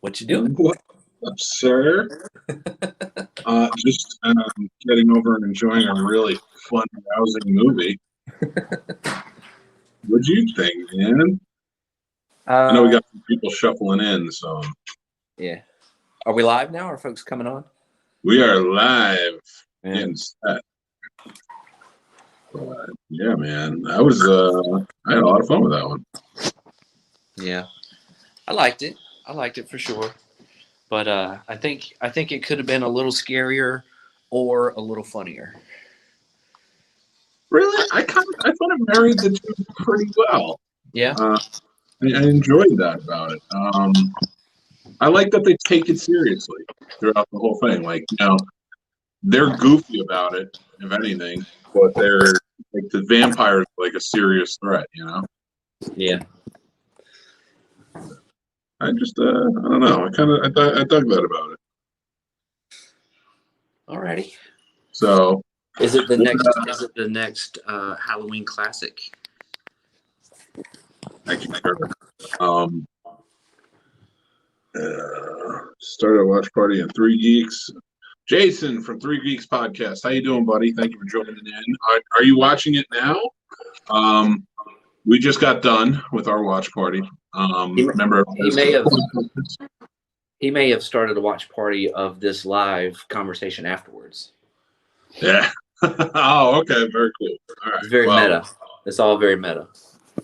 What you doing? What up, sir? Just getting over and enjoying a really fun, rousing movie. What'd you think, man? I know we Uh, got some people shuffling in, so yeah. Are we live now? Are folks coming on? we are live, Yeah. getting set. But yeah, man, I had a lot of fun with that one. Yeah. I liked it. I liked it for sure. But I think it could have been a little scarier or a little funnier. Really, I thought it married the two pretty well. Yeah. Uh, I enjoyed that about it. I like that they take it seriously throughout the whole thing. Like, they're goofy about it, if anything, but they're like the vampires like a serious threat. Yeah. I don't know. I dug that about it. Alrighty. So Is it the what, next is it the next Halloween classic? I can um started a watch party in Three Geeks. Jason from Three Geeks Podcast. How you doing, buddy? Thank you for joining in. Are you watching it now? Um, we just got done with our watch party. He, may- Remember, he may have he may have started a watch party of this live conversation afterwards. yeah. Oh, okay. Very cool. All right. It's very Well, meta. It's all very meta.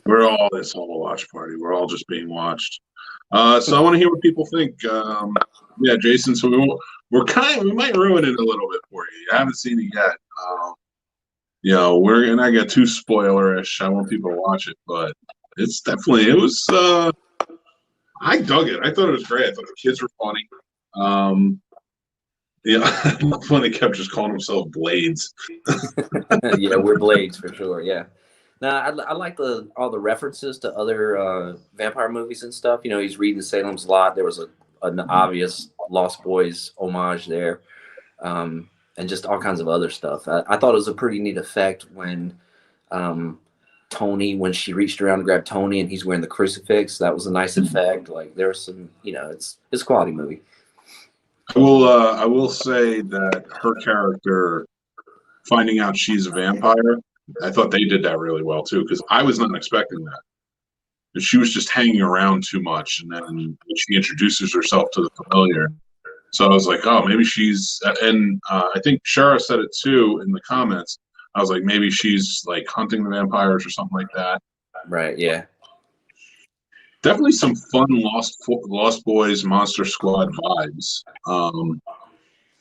it's all a watch party. We're all just being watched. So I want to hear what people think. Yeah, Jason. So we might ruin it a little bit for you. I haven't seen it yet. We're gonna get too spoilerish. I want people to watch it, but it was. I dug it. I thought it was great. I thought the kids were funny. Um, yeah, when they kept just calling themselves Blades. Yeah, we're blades for sure. Yeah. Now I like all the references to other vampire movies and stuff. He's reading Salem's Lot. There was an obvious Lost Boys homage there, and just all kinds of other stuff. I thought it was a pretty neat effect when um, Tony, when she reached around to grab Tony and he's wearing the crucifix. That was a nice effect. Like there's some, it's a quality movie. I will say that her character finding out she's a vampire, I thought they did that really well too, because I was not expecting that. She was just hanging around too much, and then she introduces herself to the familiar. So I was like, oh, maybe she's, and I think Shara said it too in the comments. I was like, maybe she's like hunting the vampires or something like that. Right. Yeah. Definitely some fun Lost Boys Monster Squad vibes.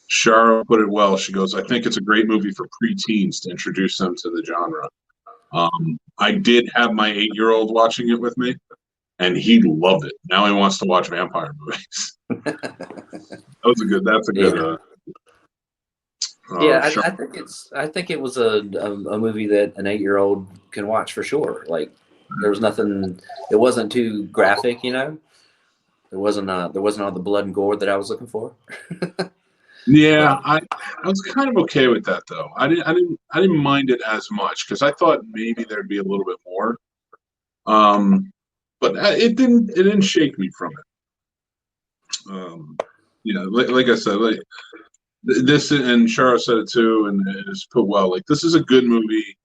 Shara put it well. She goes, I think it's a great movie for preteens to introduce them to the genre. I did have my 8-year-old watching it with me, and he loved it. Now he wants to watch vampire movies. That's a good. Yeah. Yeah, Shara. I think it was a movie that an 8-year-old can watch for sure. Like there was nothing, it wasn't too graphic, there wasn't all the blood and gore that I was looking for. Yeah, I was kind of okay with that though. I didn't mind it as much because I thought maybe there'd be a little bit more. But it didn't shake me from it. Like I said, like this, and Shara said it too, and it's put well. Like this is a good movie.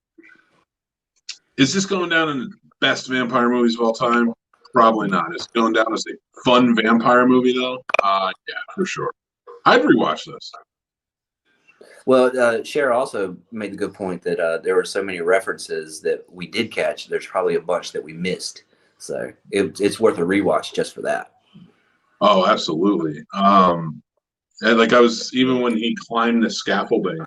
Is this going down in the best vampire movies of all time? Probably not. It's going down as a fun vampire movie though. Yeah, for sure. I'd rewatch this. Well, Cher also made the good point that there were so many references that we did catch. There's probably a bunch that we missed, so it's worth a rewatch just for that. Oh, absolutely. And like even when he climbed the scaffolding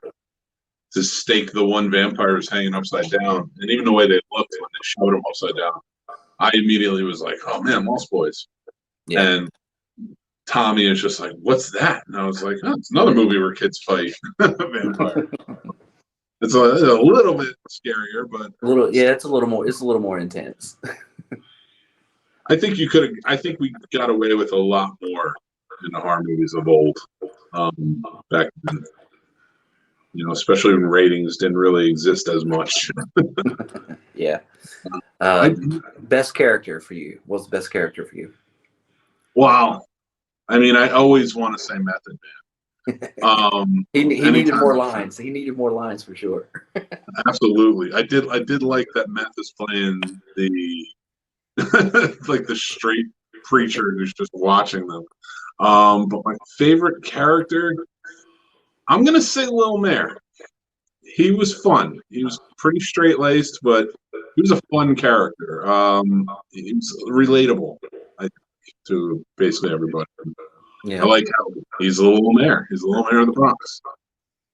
to stake the one vampire who's hanging upside down, and even the way they looked when they showed him upside down, I immediately was like, "Oh man, Lost Boys." Yeah. And Tommy is just like, "What's that?" And I was like, "Oh, it's another movie where kids fight vampire." It's a little bit scarier, but A little, yeah, it's a little more. It's a little more intense. I think you could. I think we got away with a lot more in the horror movies of old, back then. Especially when ratings didn't really exist as much. Yeah. I, Best character for you? What's the best character for you? wow. I mean, I always want to say Method Man. He needed Anytime, more lines. He needed more lines for sure. absolutely. I did like that Meth is playing the like the straight preacher who's just watching them. But my favorite character, I'm gonna say Lil Mare. He was fun. He was pretty straight laced, but he was a fun character. He was relatable, I think, to basically everybody. I Yeah. like how he's a little mayor. He's a little mayor of the Bronx.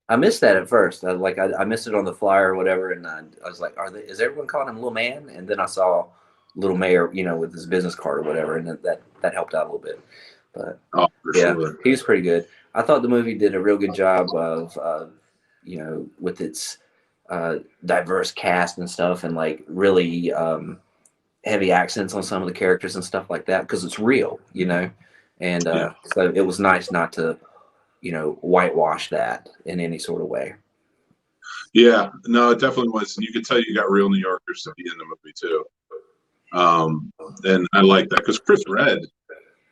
I missed that at first. I missed it on the flyer or whatever, and I was like, is everyone calling him Little Man? And then I saw Little Mayor, with his business card or whatever, and that helped out a little bit. But Oh, for yeah, sure. he was pretty good. I thought the movie did a real good job of, with its diverse cast and stuff, and like really heavy accents on some of the characters and stuff like that because it's real. And Yeah. so it was nice not to, whitewash that in any sort of way. Yeah. No, it definitely was. And you could tell you got real New Yorkers to be in the movie too. And I like that because Chris Red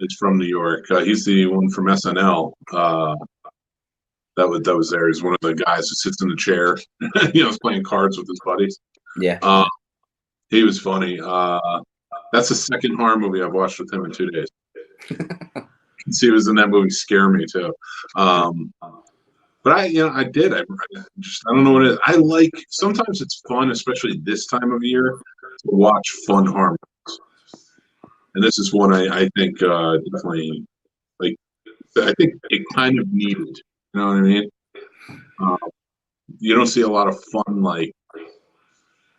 is from New York. He's the one from SNL. That was there. He's one of the guys who sits in the chair, is playing cards with his buddies. Yeah. He was funny. That's the second horror movie I've watched with him in 2 days. He was in that movie Scare Me too. But I did. I don't know what it is. I like, sometimes it's fun, especially this time of year, to watch fun horror movies. And this is one I think definitely, like, I think it kind of needed. You know what I mean? Uh, you don't see a lot of fun, like, I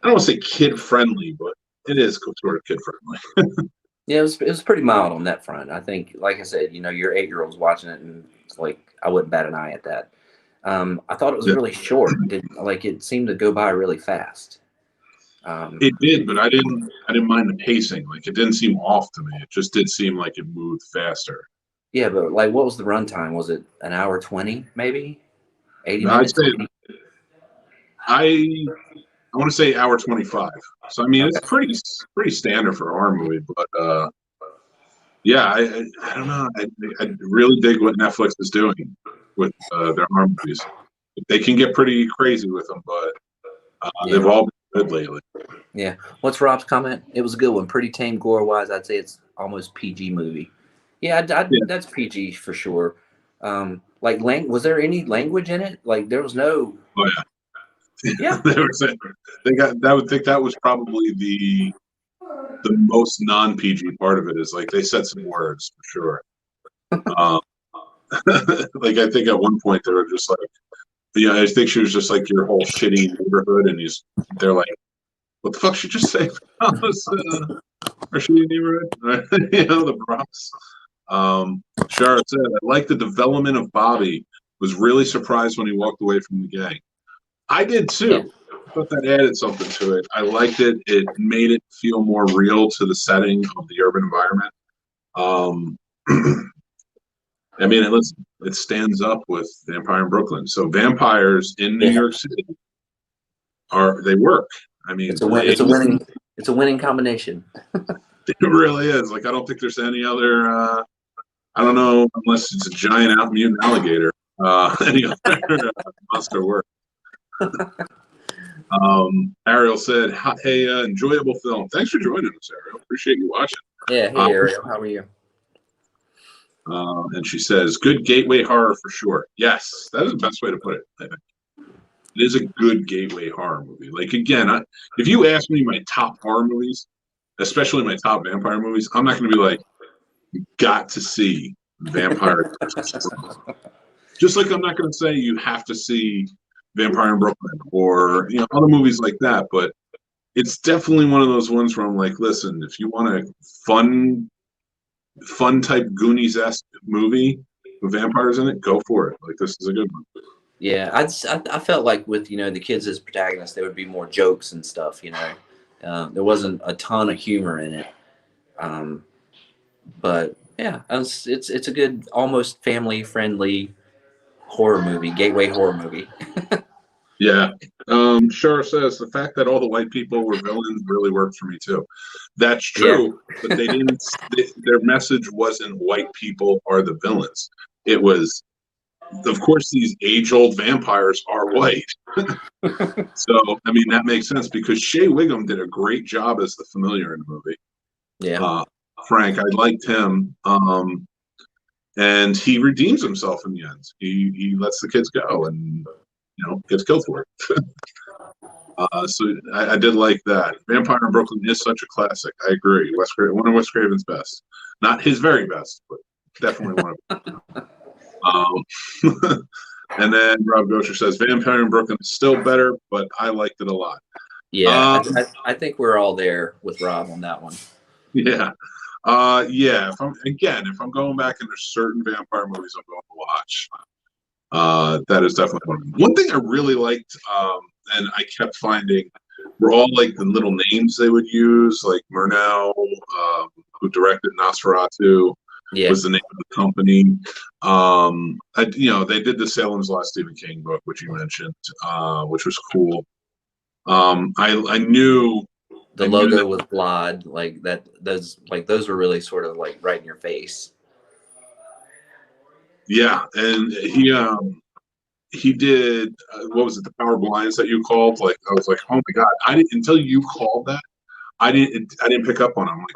don't want to say kid friendly, but it is sort of kid friendly. Yeah, it was pretty mild on that front. I think, like I said, your 8-year-old's watching it, and it's like I wouldn't bat an eye at that. I thought it was Yeah. really short. It seemed to go by really fast. It did, but I didn't mind the pacing. Like, it didn't seem off to me. It just did seem like it moved faster. Yeah, but like, what was the runtime? Was it an hour 20, maybe 80 I'd minutes? say I I want to say hour 25. So I mean, it's Okay. pretty standard for a horror movie, but yeah, I don't know. I really dig what Netflix is doing with their horror movies. They can get pretty crazy with them, but they've Yeah. all been good lately. Yeah. What's Rob's comment? It was a good one. Pretty tame gore wise. I'd say it's almost PG movie. Yeah, Yeah. that's PG for sure. Like, was there any language in it? Like, there was no. Oh yeah, Yeah. they were saying they got. I would think that was probably the most non PG part of it. Is like they said some words for sure. Um, like I think at one point they were just like, yeah, I think she was just like your whole shitty neighborhood, and they're like, what the fuck should you just say? Our shitty neighborhood, the Bronx. Shara said, I like the development of Bobby. Was really surprised when he walked away from the gang. I did Yeah. too. I thought that added something to it. I liked it. It made it feel more real to the setting of the urban environment. Um, I mean, it stands up with Vampire in Brooklyn. So vampires in New Yeah. York City they work. I mean, It's a win. It's a winning combination. it really is. Like, I don't think there's any other. I don't know unless it's a giant out mutant alligator. Any other monster work. Ariel said, "Hey, enjoyable film. Thanks for joining us, Ariel. Appreciate you watching." Yeah. Hey, Ariel, how are you? And she says, "Good gateway horror for sure." Yes, that is the best way to put it. I think it is a good gateway horror movie. Like, again, if you ask me my top horror movies, especially my top vampire movies, I'm not going to be like, you got to see Vampire. Just like I'm not going to say you have to see Vampire in Brooklyn or other movies like that. But it's definitely one of those ones where I'm like, listen, if you want a fun type Goonies-esque movie with vampires in it, go for it. Like, this is a good one. Yeah, I felt like with the kids as protagonists, there would be more jokes and stuff. There wasn't a ton of humor in it, but yeah, it's a good, almost family friendly horror movie, gateway horror movie. Yeah. Shar says the fact that all the white people were villains really worked for me too. That's Yeah, true, but they didn't. Their message wasn't white people are the villains. It was, of course, these age-old vampires are white. So, I mean, that makes sense because Shea Wiggum did a great job as the familiar in the movie. yeah, Uh, Frank, I liked him, and he redeems himself in the end. He lets the kids go and gets killed for it. So I did like that. Vampire in Brooklyn is such a classic. I agree. One of Wes Craven's best, not his very best, but definitely one of them. And then Rob Gosher says Vampire in Brooklyn is still better, but I liked it a lot. yeah. Um, I think we're all there with Rob on that one. yeah. Yeah. If I'm going back and there's certain vampire movies I'm going to watch, that is definitely one of them. One thing I really liked, and I kept finding, were all like the little names they would use, like Murnau, who directed Nosferatu, Yeah. was the name of the company. They did the Salem's Lot Stephen King book, which you mentioned, which was cool. I knew The logo with Blood, like that. Those were really sort of like right in your face. yeah, and he did what was it, the Power Blinds that you called? Like I was like, oh my god, I didn't until you called that. I didn't pick up on it. I'm like,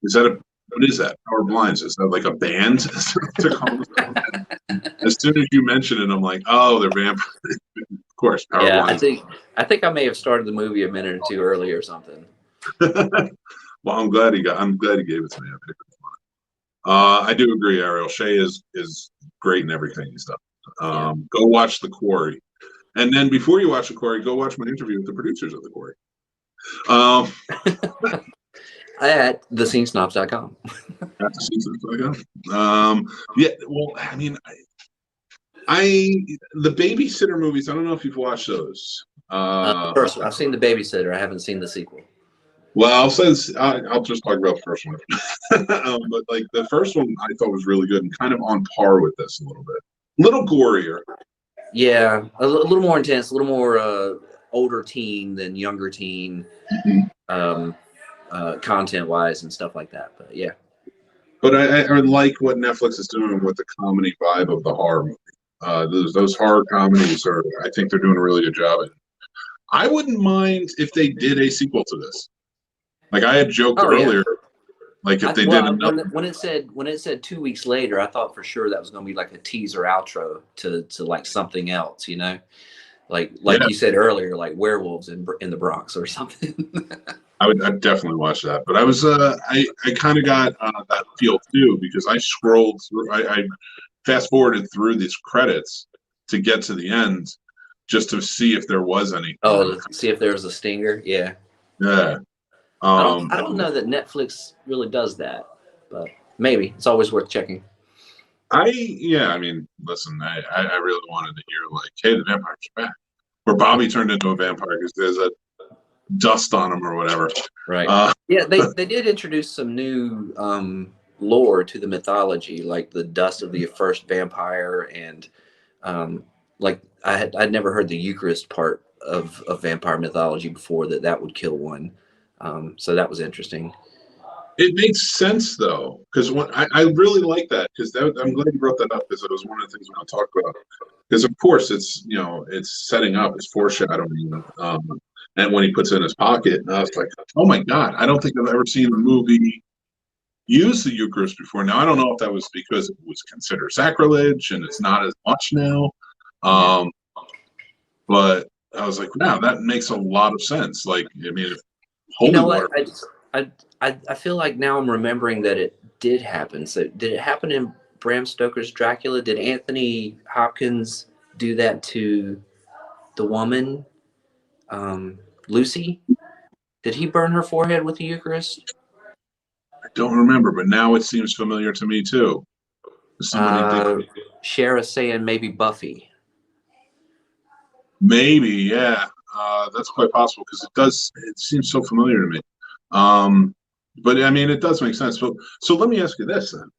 is that what is that? Power Blinds? Is that like a band to call them? As soon as you mention it, I'm like, oh, they're vampires. Of course, Power Yeah, Blinds. I think I may have started the movie a minute or two early or something. Well, I'm glad he gave it to me. I picked up on it. I do agree, Ariel. Shea is great in everything he's done. Yeah. Go watch The Quarry. And then before you watch The Quarry, go watch my interview with the producers of The Quarry. Um, At thescenesnobs.com. yeah, well, I mean, the babysitter movies. I don't know if you've watched those. First, I've seen The Babysitter. I haven't seen the sequel. Well, I'll just talk about the first one. But like the first one, I thought was really good and kind of on par with this a little bit, a little gorier. Yeah, a little more intense, a little more older teen than younger teen, content wise and stuff like that. But yeah. But I like what Netflix is doing with the comedy vibe of the horror movie. Those horror comedies are, I think they're doing a really good job. And I wouldn't mind if they did a sequel to this. Like I had joked earlier, like if they did another. When it said 2 weeks later, I thought for sure that was going to be like a teaser outro to like something else, like you said earlier, like werewolves in the Bronx or something. I'd definitely watch that. But I kind of got that feel too because I scrolled through, I fast forwarded through these credits to get to the end just to see if there was any. Oh, see if there was a stinger. Yeah. Yeah. I don't know that Netflix really does that, but maybe it's always worth checking. I mean, listen, I really wanted to hear like, hey, the vampires are back, or Bobby turned into a vampire because there's a dust on him or whatever. Right. Yeah, they did introduce some new lore to the mythology, like the dust of the first vampire, and like I'd never heard the Eucharist part of vampire mythology before, that would kill one. So that was interesting. It makes sense though, because I really like that because I'm glad you brought that up because it was one of the things we want to talk about. Because of course it's setting up, it's foreshadowing, and when he puts it in his pocket, and I was like, oh my god, I don't think I've ever seen a movie use the Eucharist before. Now I don't know if that was because it was considered sacrilege and it's not as much now, but I was like, wow, that makes a lot of sense. Like, I mean, if holy water. I feel like now I'm remembering that it did happen. So did it happen in Bram Stoker's Dracula? Did Anthony Hopkins do that to the woman, Lucy? Did he burn her forehead with the Eucharist? I don't remember, but now it seems familiar to me too. Shara saying maybe Buffy. Maybe, yeah, that's quite possible because it seems so familiar to me. But I mean, it does make sense. So let me ask you this then: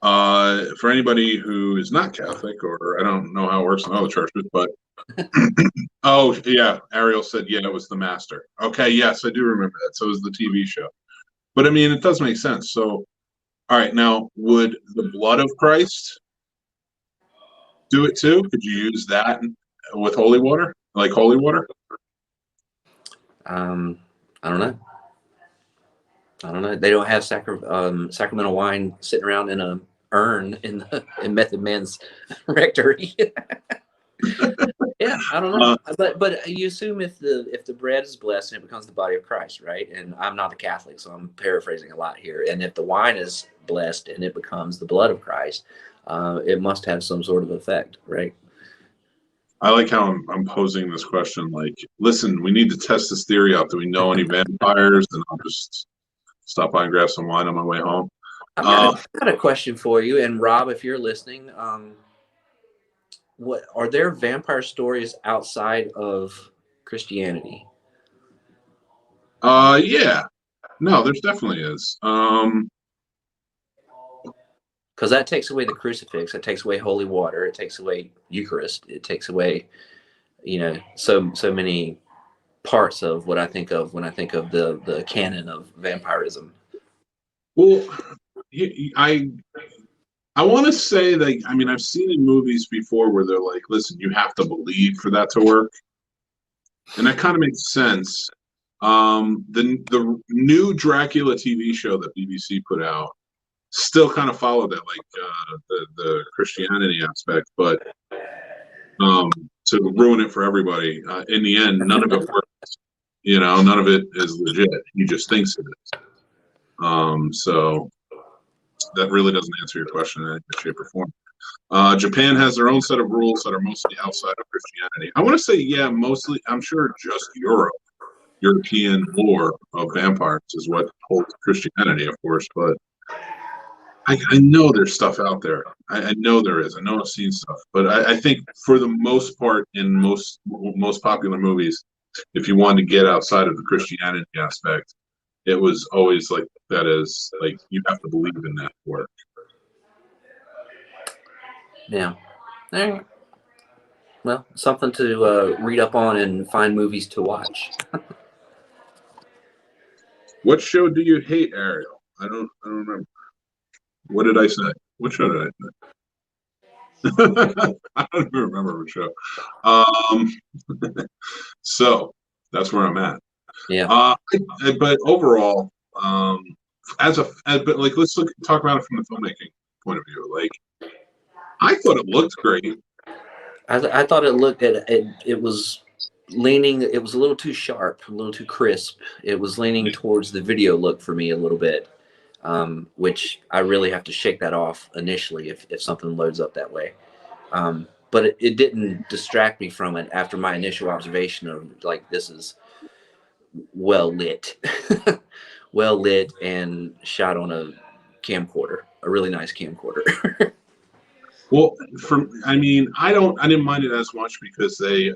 For anybody who is not Catholic, or I don't know how it works in other churches, but oh yeah, Ariel said yeah, it was the Master. Okay, yes, I do remember that. So it was the TV show. But I mean, it does make sense. So, all right, now would the blood of Christ do it too? Could you use that with holy water, like holy water? I don't know. I don't know. They don't have sacramental wine sitting around in a urn in Method Man's rectory. Yeah, I don't know. But you assume if the bread is blessed and it becomes the body of Christ, right? And I'm not a Catholic, so I'm paraphrasing a lot here. And if the wine is blessed and it becomes the blood of Christ, it must have some sort of effect, right? I like how I'm posing this question. Like, listen, we need to test this theory out. Do we know any vampires? And I'll just stop by and grab some wine on my way home. I've got a question for you, and Rob, if you're listening, what are there vampire stories outside of Christianity? Yeah, no, there's definitely is. Because that takes away the crucifix, it takes away holy water, it takes away Eucharist, it takes away, so many parts of what I think of when I think of the canon of vampirism. Well, I want to say that, I mean, I've seen in movies before where they're like, listen, you have to believe for that to work. And that kind of makes sense. The new Dracula TV show that BBC put out still kind of followed that, like the Christianity aspect, but to ruin it for everybody, in the end, none of it works. None of it is legit. He just thinks it is. So that really doesn't answer your question in any shape or form. Japan has their own set of rules that are mostly outside of Christianity. I want to say, yeah, mostly, I'm sure just European lore of vampires is what holds Christianity, of course, but I know there's stuff out there. I know there is. I know I've seen stuff, but I think for the most part, in most popular movies, if you wanted to get outside of the Christianity aspect, it was always like that is like you have to believe in that work. Yeah. All right. Well, something to read up on and find movies to watch. What show do you hate, Ariel? I don't remember. What did I say? What show did I say? I don't even remember what show. So that's where I'm at. Yeah. But overall, but like let's talk about it from the filmmaking point of view. Like, I thought it looked great. I thought it looked it was leaning, it was a little too sharp, a little too crisp. It was leaning towards the video look for me a little bit, which I really have to shake that off initially if something loads up that way. But it didn't distract me from it after my initial observation of like, this is well lit, well lit and shot on a camcorder, a really nice camcorder. Well, I didn't mind it as much because they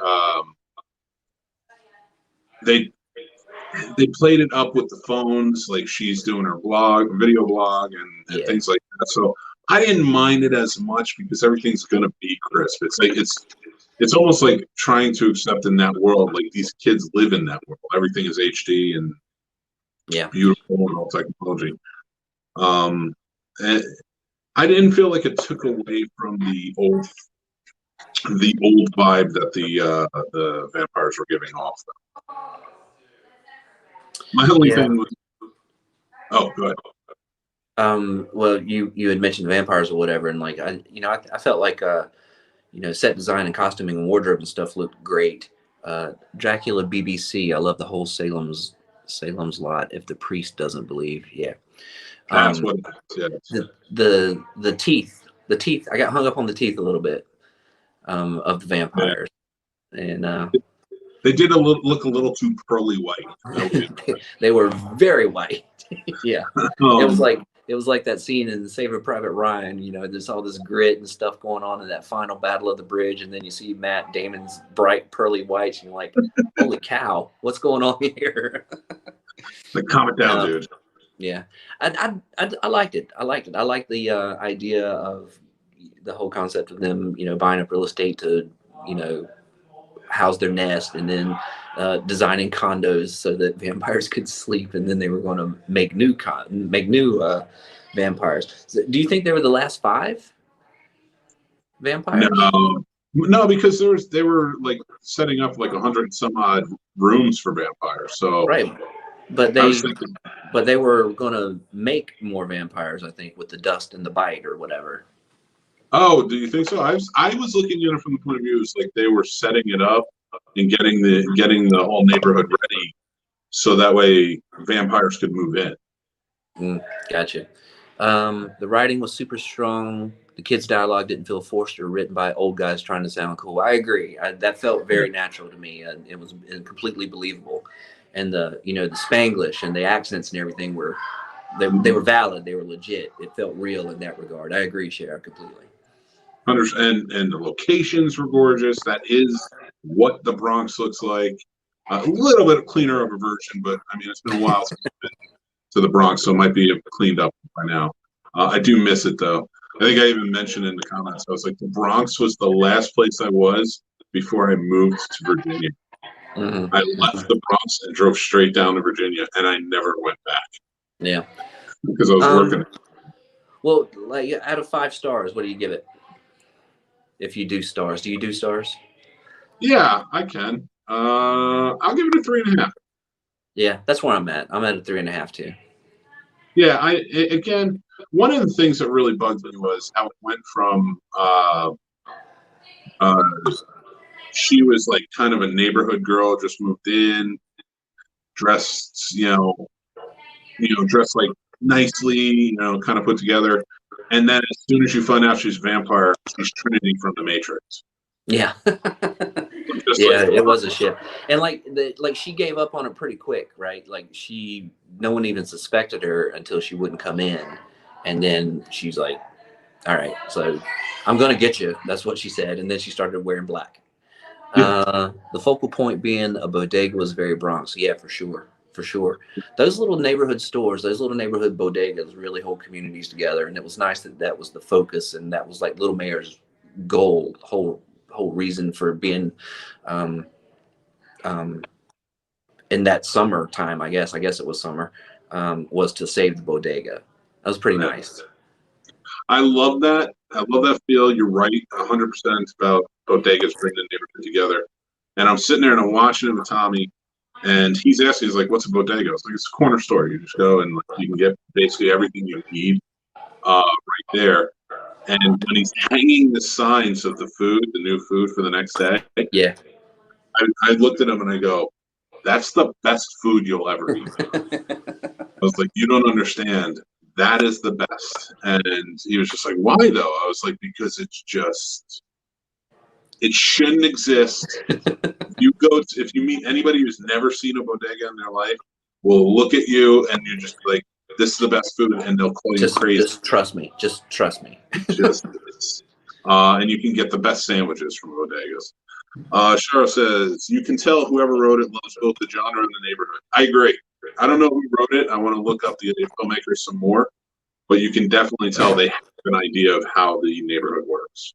played it up with the phones, like she's doing her video blog, and things like that. So I didn't mind it as much because everything's gonna be crisp. It's like it's almost like trying to accept in that world, like these kids live in that world. Everything is HD and beautiful and all technology. And I didn't feel like it took away from the old vibe that the vampires were giving off. My only thing was, oh, go ahead. Well, you had mentioned vampires or whatever, and like I felt like set design and costuming and wardrobe and stuff looked great. Dracula BBC, I love the whole Salem's Lot. If the priest doesn't believe, that's what. Yeah. The teeth, I got hung up on the teeth a little bit of the vampires, and they did look a little too pearly white. They were very white. Yeah. It was like that scene in Saving Private Ryan. There's all this grit and stuff going on in that final battle of the bridge, and then you see Matt Damon's bright pearly whites, and you're like, holy cow, what's going on here? Like, calm it down, dude. Yeah, I liked it. I liked it. I liked the idea of the whole concept of them, buying up real estate to, you know, house their nest, and then designing condos so that vampires could sleep, and then they were going to make new vampires. So, do you think they were the last five vampires? No, no, because they were like setting up like 100 some odd rooms for vampires. So Right, but I was they thinking, but they were going to make more vampires, I think, with the dust and the bite or whatever. oh, do you think so? I was looking at it from the point of view it's like they were setting it up and getting the whole neighborhood ready so that way vampires could move in. Gotcha. The writing was super strong. The kids' dialogue didn't feel forced or written by old guys trying to sound cool. I agree. That felt very natural to me, and it was completely believable. And the Spanglish and the accents and everything they were valid. They were legit. It felt real in that regard. I agree, Sheriff, completely. And the locations were gorgeous. That is what the Bronx looks like. A little bit cleaner of a version, but I mean, it's been a while since I've been to the Bronx, so it might be cleaned up by now. I do miss it though. I think I even mentioned in the comments, I was like, the Bronx was the last place I was before I moved to Virginia. I left the Bronx and drove straight down to Virginia, and I never went back Yeah. because I was working. Well, like out of 5 stars, what do you give it? If you do stars, do you do stars? Yeah, I can. I'll give it a 3.5. Yeah, that's where I'm at. I'm at a 3.5 too. Yeah, again, one of the things that really bugged me was how it went from uh, she was like kind of a neighborhood girl, just moved in, dressed, dressed like nicely, kind of put together, and then as soon as you find out she's a vampire, she's Trinity from the Matrix. Yeah. Just Yeah, like, it was a shift. And like she gave up on it pretty quick, right? Like no one even suspected her until she wouldn't come in. And then she's like, all right, so I'm gonna get you. That's what she said. And then she started wearing black. yeah, The focal point being a bodega was very Bronx. Yeah, for sure. For sure. Those little neighborhood stores, those little neighborhood bodegas really hold communities together. And it was nice that that was the focus. And that was like Little Mayor's goal, whole reason for being um, um, in that summer time, I guess it was summer, was to save the bodega. That was pretty nice. I love that. I love that feel. You're right, 100% about bodegas bringing the neighborhood together. And I'm sitting there and I'm watching it with Tommy, and he's asking, he's like, "What's a bodega?" It's like it's a corner store. You just go and like, you can get basically everything you need right there. And when he's hanging the signs of the new food for the next day, Yeah. I looked at him and I go, "That's the best food you'll ever eat." I was like, "You don't understand. That is the best." And he was just like, "Why though?" I was like, "Because it shouldn't exist. If you meet anybody who's never seen a bodega in their life, will look at you and you're just like, this is the best food, and they'll call you crazy. Just trust me. Just trust me. Just and you can get the best sandwiches from bodegas. Cheryl says, you can tell whoever wrote it loves both the genre and the neighborhood. I agree. I don't know who wrote it. I want to look up the filmmakers some more, but you can definitely tell they have an idea of how the neighborhood works.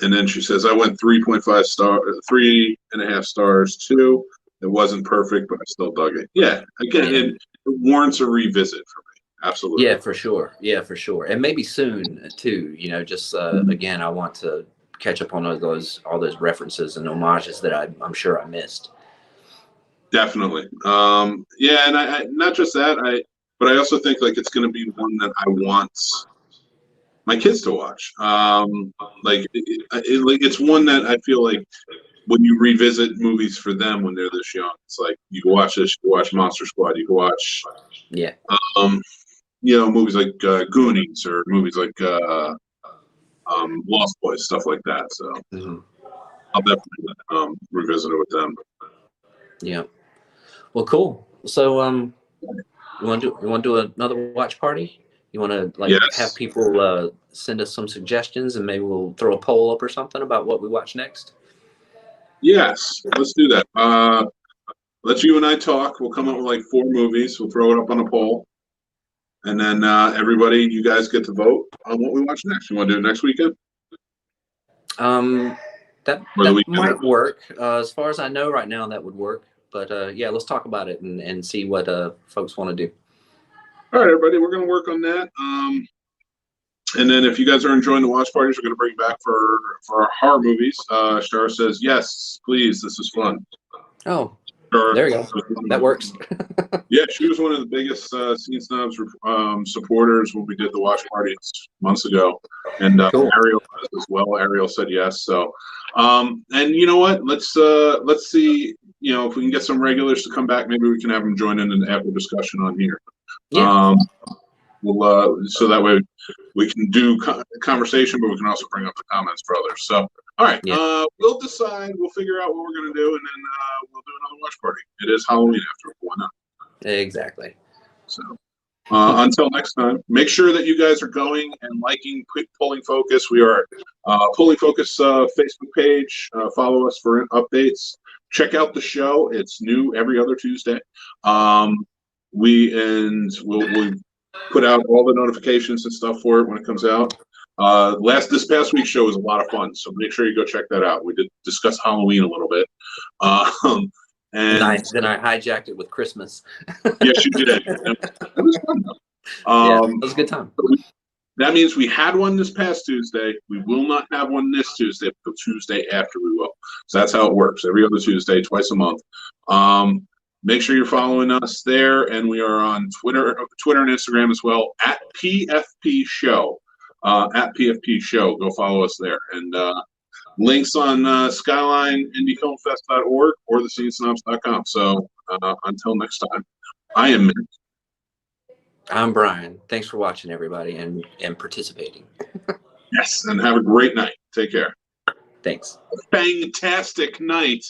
And then she says, I went 3.5 star, 3.5 stars too. It wasn't perfect, but I still dug it. Yeah, again, Yeah. it warrants a revisit for me. Absolutely. Yeah, for sure. Yeah, for sure. And maybe soon too. Just again, I want to catch up on all those references and homages that I'm sure I missed. Definitely. Yeah, and I not just that, but I also think like it's going to be one that I want my kids to watch. Like it's one that I feel like when you revisit movies for them when they're this young, it's like you can watch this, you can watch Monster Squad, you can watch, Yeah. movies like Goonies or movies like Lost Boys, stuff like that. So I'll definitely revisit it with them. Yeah. Well, cool. So, you want to do another watch party? You want to like have Yes, people send us some suggestions, and maybe we'll throw a poll up or something about what we watch next. yes, let's do that. Let's you and I talk. We'll come up with like 4 movies. We'll throw it up on a poll, and then everybody, you guys get to vote on what we watch next. You want to do it next weekend? That might work. As far as I know right now, that would work. But yeah, let's talk about it and see what folks want to do. All right, everybody, we're going to work on that. And then if you guys are enjoying the watch parties, we're going to bring back for our horror movies. Shara says, yes, please. This is fun. Oh, there you go. That works. Yeah, she was one of the biggest Scene Snobs supporters when we did the watch parties months ago. And Cool. Ariel as well. Ariel said yes. So, and you know what? Let's see, if we can get some regulars to come back, maybe we can have them join in an after discussion on here. Yeah. So that way we can do conversation, but we can also bring up the comments for others. So, all right, yeah. We'll decide. We'll figure out what we're going to do, and then we'll do another watch party. It is Halloween after, why not? Exactly. So, until next time, make sure that you guys are going and liking Pulling Focus. We are Pulling Focus Facebook page. Follow us for updates. Check out the show. It's new every other Tuesday. We'll put out all the notifications and stuff for it when it comes out. This past week's show was a lot of fun, so make sure you go check that out. We did discuss Halloween a little bit. And then I hijacked it with Christmas. Yes, you did. It was fun though. Yeah, it was a good time. That means we had one this past Tuesday. We will not have one this Tuesday, but Tuesday after we will. So that's how it works. Every other Tuesday, twice a month. Make sure you're following us there, and we are on Twitter and Instagram as well, at PFP Show. At PFP Show. Go follow us there. And links on SkylineIndieFilmFest.org or thescenesnobs.com. So until next time, I am Mick. I'm Brian. Thanks for watching, everybody, and participating. Yes, and have a great night. Take care. Thanks. Fantastic night.